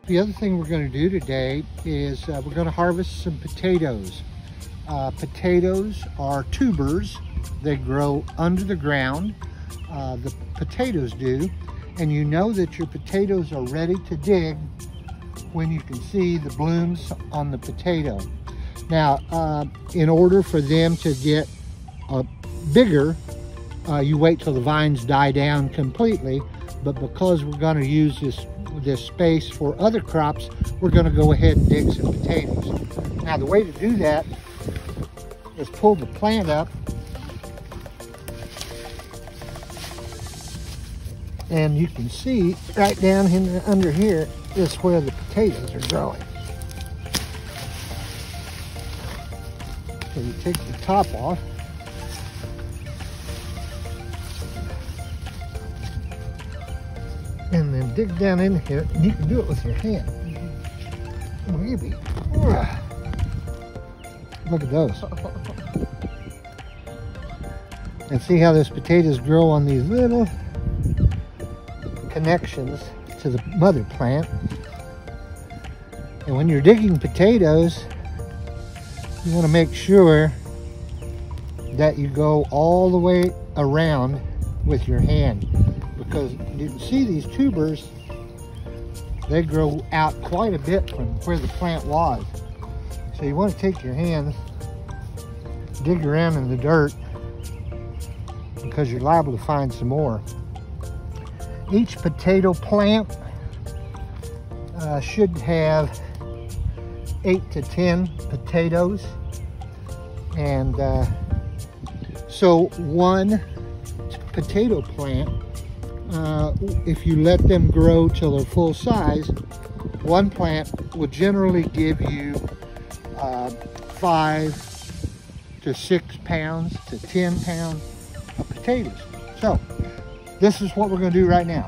The other thing we're going to do today is we're going to harvest some potatoes. Potatoes are tubers. They grow under the ground. The potatoes do. And you know that your potatoes are ready to dig when you can see the blooms on the potato. Now, in order for them to get bigger, you wait till the vines die down completely. But because we're going to use this space for other crops, we're going to go ahead and dig some potatoes. Now, the way to do that is pull the plant up, and you can see right down under here is where the potatoes are growing. So you take the top off, and then dig down in here, and you can do it with your hand. Maybe. Look at those. And see how those potatoes grow on these little connections to the mother plant. And when you're digging potatoes, you want to make sure that you go all the way around with your hand, because you can see these tubers, they grow out quite a bit from where the plant was. So you want to take your hands, dig around in the dirt, because you're liable to find some more. Each potato plant should have 8 to 10 potatoes, and so one potato plant, if you let them grow till they're full size, one plant will generally give you 5 to 6 pounds to 10 pounds of potatoes. So this is what we're going to do right now.